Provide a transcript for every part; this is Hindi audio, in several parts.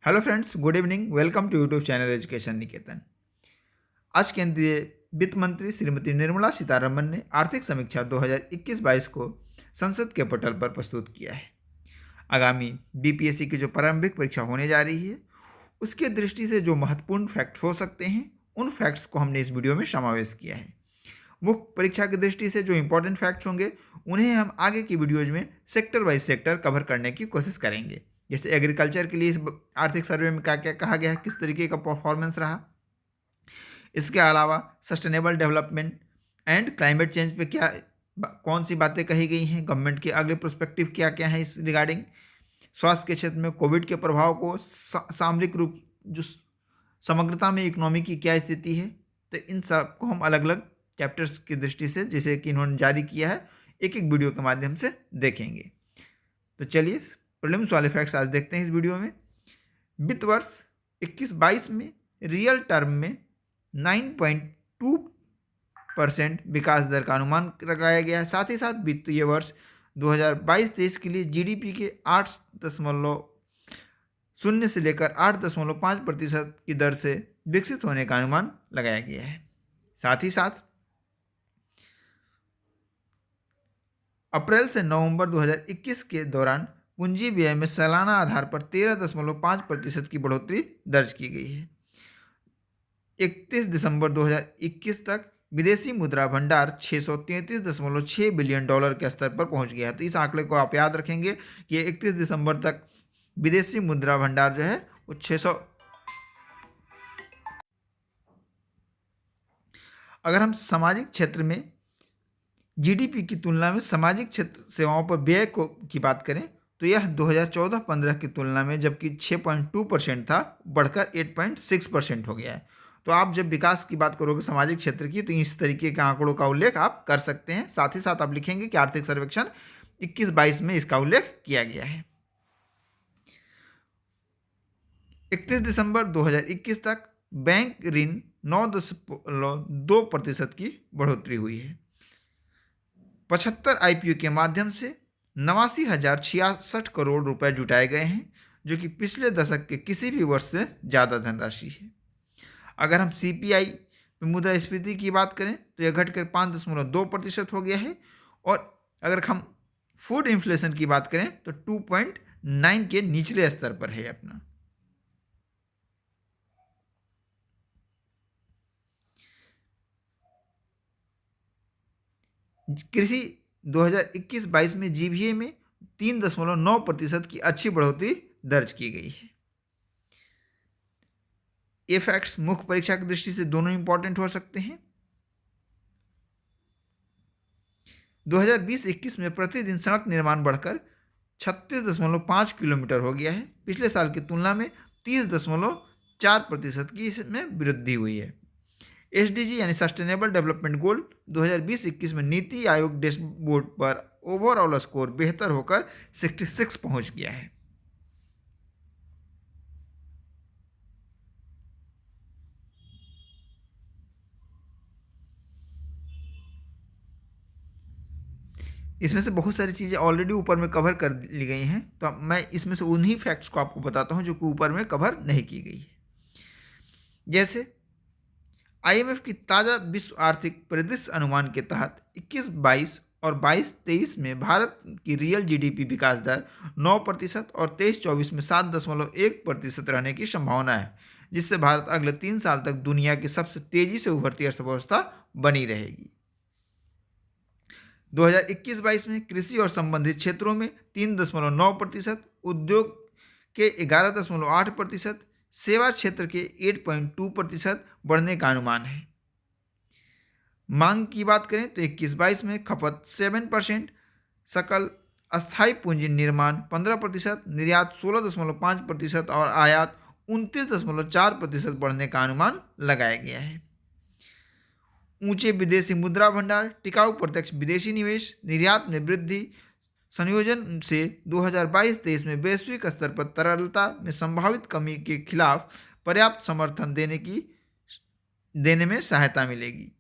Hello friends, good evening. Welcome to YouTube channel education Niketan. आज केंद्रीय वित्त मंत्री श्रीमती निर्मला सीतारमन ने आर्थिक समीक्षा 2021-22 को संसद के पटल पर प्रस्तुत किया है। आगामी बीपीएससी की जो प्रारंभिक परीक्षा होने जा रही है, उसके दृष्टि से जो महत्वपूर्ण फैक्ट्स हो सकते हैं, उन फैक्ट्स को हमने इस वीडियो में समावेश किया है। मुख्य परीक्षा की दृष्टि से जो इंपॉर्टेंट फैक्ट्स होंगे, उन्हें हम आगे की वीडियोज में सेक्टर वाइज सेक्टर कवर करने की कोशिश करेंगे। जैसे एग्रीकल्चर के लिए इस आर्थिक सर्वे में क्या क्या कहा गया है, किस तरीके का परफॉर्मेंस रहा। इसके अलावा sustainable development and climate change पे क्या कौन सी बातें कही गई हैं, गवर्नमेंट के अगले प्रोस्पेक्टिव क्या क्या है इस रिगार्डिंग। स्वास्थ्य के क्षेत्र में कोविड के प्रभाव को सामरिक रूप जो समग्रता में इकोनॉमी की क्या स्थिति है, तो इन सब को हम अलग अलग चैप्टर्स की दृष्टि से, जैसे कि इन्होंने जारी किया है, एक एक वीडियो के माध्यम से देखेंगे। तो चलिए प्रीलिम्स वाले फैक्ट्स आज देखते हैं इस वीडियो में। वित्त वर्ष 21-22 में रियल टर्म में 9.2% विकास दर का अनुमान लगाया गया है। साथ ही साथ वित्तीय वर्ष 2022-23 के लिए जीडीपी के 8.0 से लेकर 8.5% की दर से विकसित होने का अनुमान लगाया गया है। साथ ही साथ अप्रैल से नवंबर 2021 के दौरान पूंजी व्यय में सालाना आधार पर 13.5% की बढ़ोतरी दर्ज की गई है। 31 दिसंबर 2021 तक विदेशी मुद्रा भंडार 633.6 बिलियन डॉलर के स्तर पर पहुंच गया है। तो इस आंकड़े को आप याद रखेंगे कि 31 दिसंबर तक विदेशी मुद्रा भंडार जो है वो 600। अगर हम सामाजिक क्षेत्र में जीडीपी की तुलना में सामाजिक क्षेत्र सेवाओं पर व्यय की बात करें, तो यह 2014-15 की तुलना में जबकि 6.2% था, बढ़कर 8.6% हो गया है। तो आप जब विकास की बात करोगे सामाजिक क्षेत्र की, तो इस तरीके के आंकड़ों का उल्लेख आप कर सकते हैं। साथ ही साथ आप लिखेंगे कि आर्थिक सर्वेक्षण 21-22 में इसका उल्लेख किया गया है। 31 दिसंबर 2021 तक बैंक ऋण 9.2% की बढ़ोतरी हुई है। 75 आईपीओ के माध्यम से 89,066 करोड़ रुपए जुटाए गए हैं, जो कि पिछले दशक के किसी भी वर्ष से ज़्यादा धनराशि है। अगर हम सीपीआई मुद्रास्फीति की बात करें, तो यह घटकर 5.2% हो गया है। और अगर हम फूड इन्फ्लेशन की बात करें, तो 2.9 के निचले स्तर पर है अपना। कृषि 2021-22 में जीवीए में 3.9% की अच्छी बढ़ोतरी दर्ज की गई है। ये फैक्ट्स मुख्य परीक्षा की दृष्टि से दोनों इंपॉर्टेंट हो सकते हैं। 2020-21 में प्रतिदिन सड़क निर्माण बढ़कर 36.5 किलोमीटर हो गया है। पिछले साल की तुलना में 30.4% की इसमें वृद्धि हुई है। एसडीजी यानी सस्टेनेबल डेवलपमेंट गोल 2020-21 में नीति आयोग डैशबोर्ड पर ओवरऑल स्कोर बेहतर होकर 66 पहुंच गया है। इसमें से बहुत सारी चीज़ें ऑलरेडी ऊपर में कवर कर ली गई हैं, तो मैं इसमें से उन्हीं फैक्ट्स को आपको बताता हूं जो कि ऊपर में कवर नहीं की गई है। जैसे आईएमएफ की ताज़ा विश्व आर्थिक परिदृश्य अनुमान के तहत 21-22 और 22-23 में भारत की रियल जीडीपी विकास दर 9% और 23-24 में 7.1% रहने की संभावना है, जिससे भारत अगले 3 साल तक दुनिया की सबसे तेजी से उभरती अर्थव्यवस्था बनी रहेगी। 2021-22 में कृषि और संबंधित क्षेत्रों में 3.9%, उद्योग के 11.8%, सेवा क्षेत्र के 8.2% बढ़ने का अनुमान है। मांग की बात करें तो 21-22 में खपत 7%, सकल अस्थायी पूंजी निर्माण 15%, निर्यात 16.5% और आयात 29.4% बढ़ने का अनुमान लगाया गया है। ऊंचे विदेशी मुद्रा भंडार, टिकाऊ प्रत्यक्ष विदेशी निवेश, निर्यात में वृद्धि संयोजन से 2022-23 में वैश्विक स्तर पर तरलता में संभावित कमी के खिलाफ पर्याप्त समर्थन देने में सहायता मिलेगी।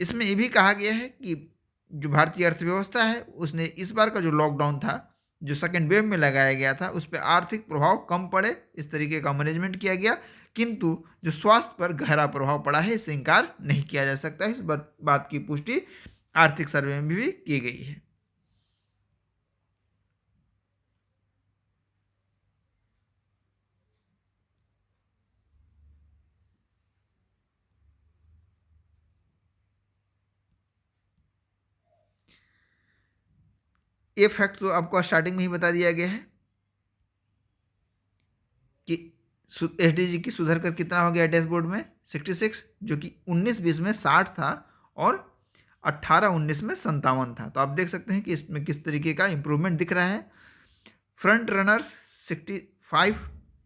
इसमें ये भी कहा गया है कि जो भारतीय अर्थव्यवस्था है, उसने इस बार का जो लॉकडाउन था, जो सेकेंड वेव में लगाया गया था उस पर आर्थिक प्रभाव कम पड़े, इस तरीके का मैनेजमेंट किया गया, किंतु जो स्वास्थ्य पर गहरा प्रभाव पड़ा है इससे इनकार नहीं किया जा सकता। इस बात की पुष्टि आर्थिक सर्वे में भी की गई है। ये फैक्ट तो आपको स्टार्टिंग में ही बता दिया गया है कि एसडीजी की सुधर कर कितना हो गया डैशबोर्ड में 66, जो कि 19-20 में 60 था और 18-19 में 57 था। तो आप देख सकते हैं कि इसमें किस तरीके का इंप्रूवमेंट दिख रहा है। फ्रंट रनर्स 65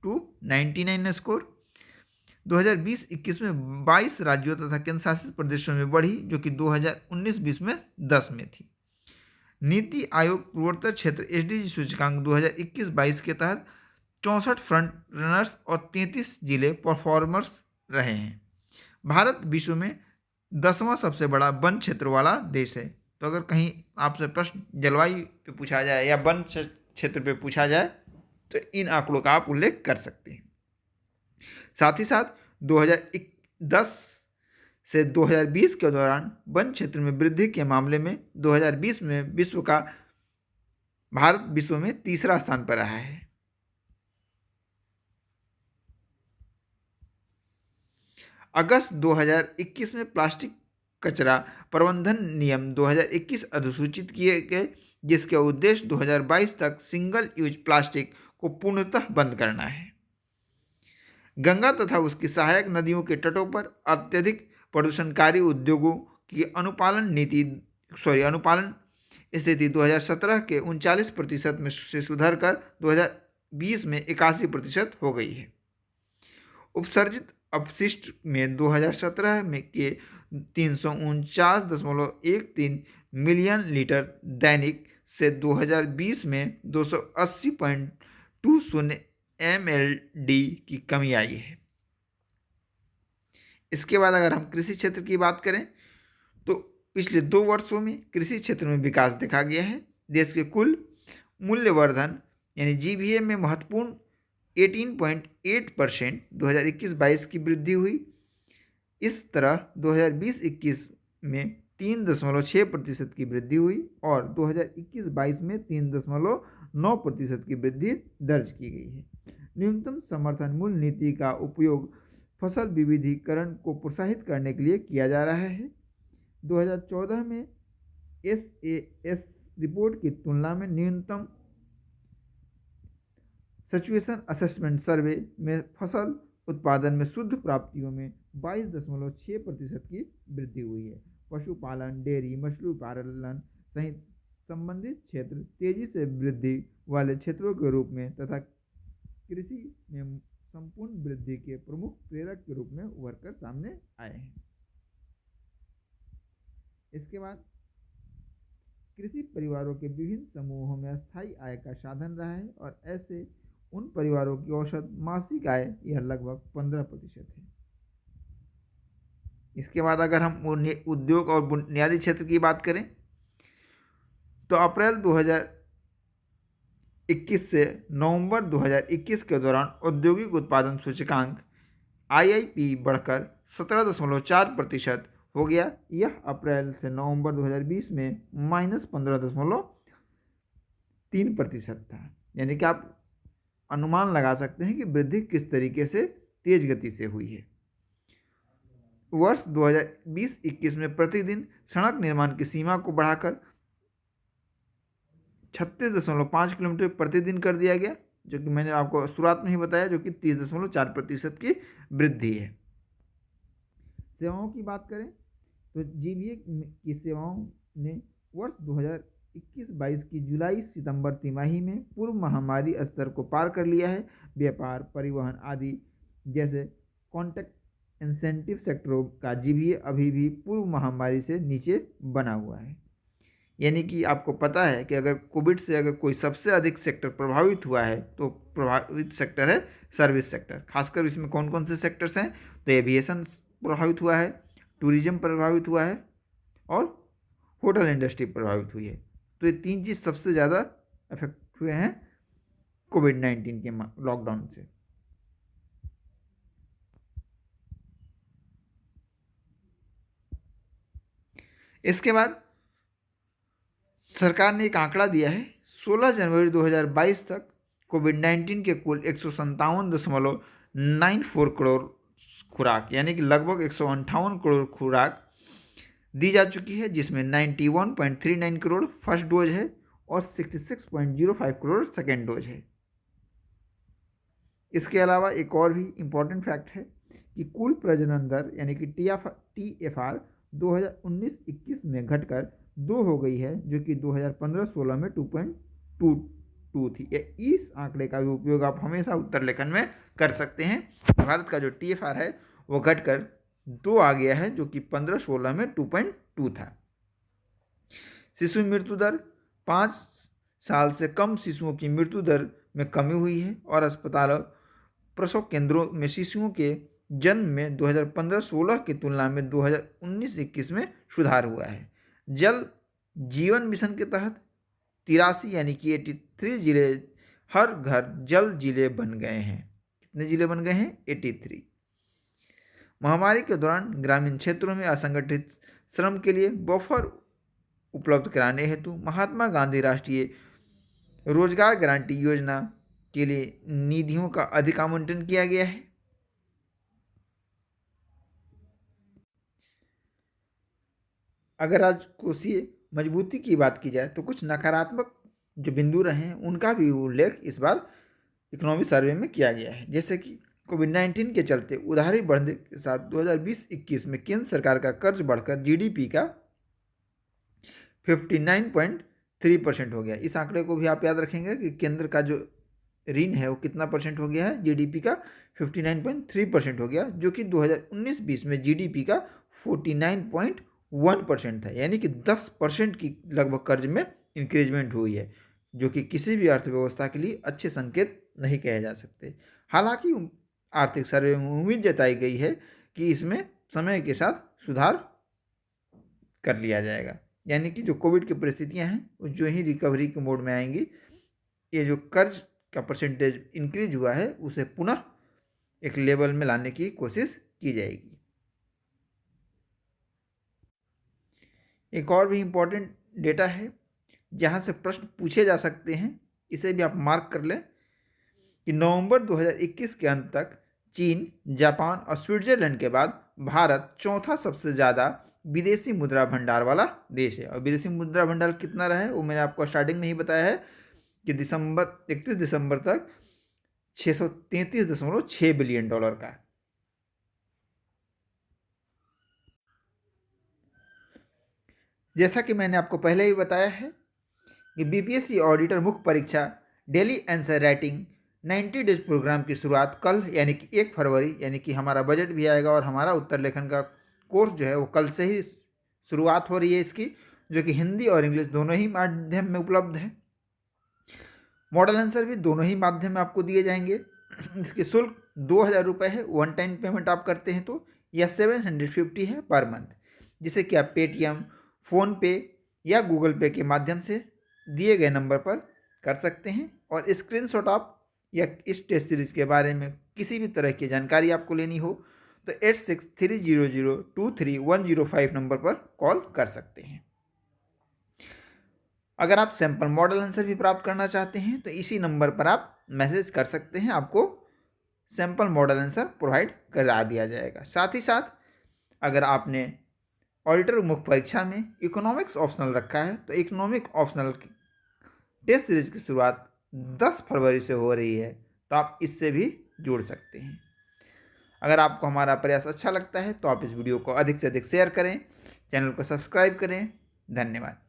टू 99 स्कोर 2020-21 में 22 राज्यों तथा केंद्र शासित प्रदेशों में बढ़ी, जो कि 2019-20 में 10 में थी। नीति आयोग पूर्वोत्तर क्षेत्र एसडीजी सूचकांक 2021-22 के तहत 64 फ्रंट रनर्स और 33 जिले परफॉर्मर्स रहे हैं। भारत विश्व में 10वां सबसे बड़ा वन क्षेत्र वाला देश है। तो अगर कहीं आपसे प्रश्न जलवायु पे पूछा जाए या वन क्षेत्र पे पूछा जाए तो इन आंकड़ों का आप उल्लेख कर सकते हैं। साथ ही साथ 2010 से 2020 के दौरान वन क्षेत्र में वृद्धि के मामले में 2020 में भारत विश्व में तीसरा स्थान पर रहा है। अगस्त 2021 में प्लास्टिक कचरा प्रबंधन नियम 2021 अधिसूचित किए गए, जिसके उद्देश्य 2022 तक सिंगल यूज प्लास्टिक को पूर्णतः बंद करना है। गंगा तथा उसकी सहायक नदियों के तटों पर अत्यधिक प्रदूषणकारी उद्योगों की अनुपालन स्थिति 2017 के 39% में से सुधर कर 2020 में 81% हो गई है। उपसर्जित अपशिष्ट में 2017 में के 349.13 मिलियन लीटर दैनिक से 2020 में 280.20 MLD की कमी आई है। इसके बाद अगर हम कृषि क्षेत्र की बात करें तो पिछले 2 वर्षों में कृषि क्षेत्र में विकास देखा गया है। देश के कुल मूल्यवर्धन यानी जीवीए में महत्वपूर्ण 18.8% 2021-22 की वृद्धि हुई। इस तरह 2020-21 में 3.6% की वृद्धि हुई और 2021-22 में 3.9% की वृद्धि दर्ज की गई है। न्यूनतम समर्थन मूल्य नीति का उपयोग फसल विविधीकरण को प्रोत्साहित करने के लिए किया जा रहा है। 2014 में SAS रिपोर्ट की तुलना में न्यूनतम सिचुएशन असेसमेंट सर्वे में फसल उत्पादन में शुद्ध प्राप्तियों में 22.6% की वृद्धि हुई है। पशुपालन, डेयरी, मछली पालन सहित संबंधित क्षेत्र तेजी से वृद्धि वाले क्षेत्रों के रूप में तथा कृषि में संपूर्ण वृद्धि के प्रमुख प्रेरक के रूप में उभर कर सामने आए हैं। इसके बाद कृषि परिवारों के विभिन्न समूहों में अस्थायी आय का साधन रहा है और ऐसे उन परिवारों की औसत मासिक आय यह लगभग 15% है। इसके बाद अगर हम उद्योग और बुनियादी क्षेत्र की बात करें तो अप्रैल 2021 से नवंबर 2021 के दौरान औद्योगिक उत्पादन सूचकांक IIP बढ़कर 17.4% हो गया। यह अप्रैल से नवंबर 2020 में -15.3% था। यानी कि आप अनुमान लगा सकते हैं कि वृद्धि किस तरीके से तेज गति से हुई है। वर्ष 2020-21 में प्रतिदिन सड़क निर्माण की सीमा को बढ़ाकर 36.5 किलोमीटर प्रतिदिन कर दिया गया, जो कि मैंने आपको शुरुआत में ही बताया, जो कि 30.4% की वृद्धि है। सेवाओं की बात करें तो जीवीए की सेवाओं ने वर्ष 2021-22 की जुलाई-सितंबर तिमाही में पूर्व महामारी स्तर को पार कर लिया है। व्यापार, परिवहन आदि जैसे कॉन्ट्रैक्ट इंसेंटिव सेक्टरों का जीवीए अभी भी पूर्व महामारी से नीचे बना हुआ है। यानी कि आपको पता है कि अगर कोविड से अगर कोई सबसे अधिक सेक्टर प्रभावित हुआ है तो प्रभावित सेक्टर है सर्विस सेक्टर। खासकर इसमें कौन कौन से सेक्टर्स हैं तो एविएशन प्रभावित हुआ है, टूरिज्म प्रभावित हुआ है और होटल इंडस्ट्री प्रभावित हुई है। तो ये 3 चीज़ सबसे ज़्यादा अफेक्ट हुए हैं कोविड-19 के लॉकडाउन से। इसके बाद सरकार ने एक आंकड़ा दिया है, 16 जनवरी 2022 तक कोविड-19 के कुल 157.94 करोड़ खुराक यानी कि लगभग 158 करोड़ खुराक दी जा चुकी है, जिसमें 91.39 करोड़ फर्स्ट डोज है और 66.05 करोड़ सेकेंड डोज है। इसके अलावा एक और भी इम्पॉर्टेंट फैक्ट है कि कुल प्रजनन दर यानी कि TFR 2019-21 में घटकर 2 हो गई है, जो कि 2015-16 में 2.22 थी। इस आंकड़े का भी उपयोग आप हमेशा उत्तर लेखन में कर सकते हैं। भारत का जो TFR है वो घटकर 2 आ गया है, जो कि 15-16 में 2.2 था। शिशु मृत्यु दर 5 साल से कम शिशुओं की मृत्यु दर में कमी हुई है और अस्पतालों प्रसव केंद्रों में शिशुओं के जन्म में 2015-16 की तुलना में 2019-21 में सुधार हुआ है। जल जीवन मिशन के तहत 83 यानी कि 83 जिले हर घर जल जिले बन गए हैं। कितने जिले बन गए हैं? 83। महामारी के दौरान ग्रामीण क्षेत्रों में असंगठित श्रम के लिए बफर उपलब्ध कराने हेतु महात्मा गांधी राष्ट्रीय रोजगार गारंटी योजना के लिए निधियों का अधिक आवंटन किया गया है। अगर राजकोषीय मजबूती की बात की जाए तो कुछ नकारात्मक जो बिंदु रहे हैं उनका भी उल्लेख इस बार इकोनॉमी सर्वे में किया गया है। जैसे कि कोविड-19 के चलते उधारी बढ़ने के साथ 2020-21 में केंद्र सरकार का कर्ज बढ़कर GDP का 59.3% हो गया। इस आंकड़े को भी आप याद रखेंगे कि केंद्र का जो ऋण है वो कितना परसेंट हो गया है? GDP का 59.3% हो गया, जो कि 2019-20 में GDP का 49.1% था, यानी कि 10% की लगभग कर्ज में इंक्रीजमेंट हुई है, जो कि किसी भी अर्थव्यवस्था के लिए अच्छे संकेत नहीं कहे जा सकते। हालांकि आर्थिक सर्वे में उम्मीद जताई गई है कि इसमें समय के साथ सुधार कर लिया जाएगा, यानी कि जो कोविड की परिस्थितियां हैं वो जो ही रिकवरी के मोड में आएंगी, ये जो कर्ज का परसेंटेज इंक्रीज हुआ है उसे पुनः एक लेवल में लाने की कोशिश की जाएगी। एक और भी इम्पोर्टेंट डेटा है जहां से प्रश्न पूछे जा सकते हैं, इसे भी आप मार्क कर लें कि नवंबर 2021 के अंत तक चीन, जापान और स्विट्जरलैंड के बाद भारत चौथा सबसे ज़्यादा विदेशी मुद्रा भंडार वाला देश है। और विदेशी मुद्रा भंडार कितना रहा है वो मैंने आपको स्टार्टिंग में ही बताया है कि 31 दिसंबर तक $633.6 बिलियन का। जैसा कि मैंने आपको पहले ही बताया है कि BPSC ऑडिटर मुख्य परीक्षा daily answer writing 90 days programme की शुरुआत कल यानी कि 1 फरवरी, यानी कि हमारा बजट भी आएगा और हमारा उत्तर लेखन का कोर्स जो है वो कल से ही शुरुआत हो रही है इसकी, जो कि हिंदी और इंग्लिश दोनों ही माध्यम में उपलब्ध है। मॉडल आंसर भी दोनों ही माध्यम में आपको दिए जाएंगे। इसके शुल्क 2000 रुपये है, वन टाइम पेमेंट आप करते हैं तो, या 750 है पर मंथ, जिसे कि आप पेटीएम, फ़ोनपे या गूगल पे के माध्यम से दिए गए नंबर पर कर सकते हैं। और स्क्रीनशॉट आप या इस टेस्ट सीरीज़ के बारे में किसी भी तरह की जानकारी आपको लेनी हो तो 8630023105 नंबर पर कॉल कर सकते हैं। अगर आप सैंपल मॉडल आंसर भी प्राप्त करना चाहते हैं तो इसी नंबर पर आप मैसेज कर सकते हैं, आपको सैंपल मॉडल आंसर प्रोवाइड करा दिया जाएगा। साथ ही साथ अगर आपने ऑडिटर मुख्य परीक्षा में इकोनॉमिक्स ऑप्शनल रखा है तो इकोनॉमिक ऑप्शनल की टेस्ट सीरीज की शुरुआत 10 फरवरी से हो रही है, तो आप इससे भी जुड़ सकते हैं। अगर आपको हमारा प्रयास अच्छा लगता है तो आप इस वीडियो को अधिक से अधिक शेयर करें, चैनल को सब्सक्राइब करें। धन्यवाद।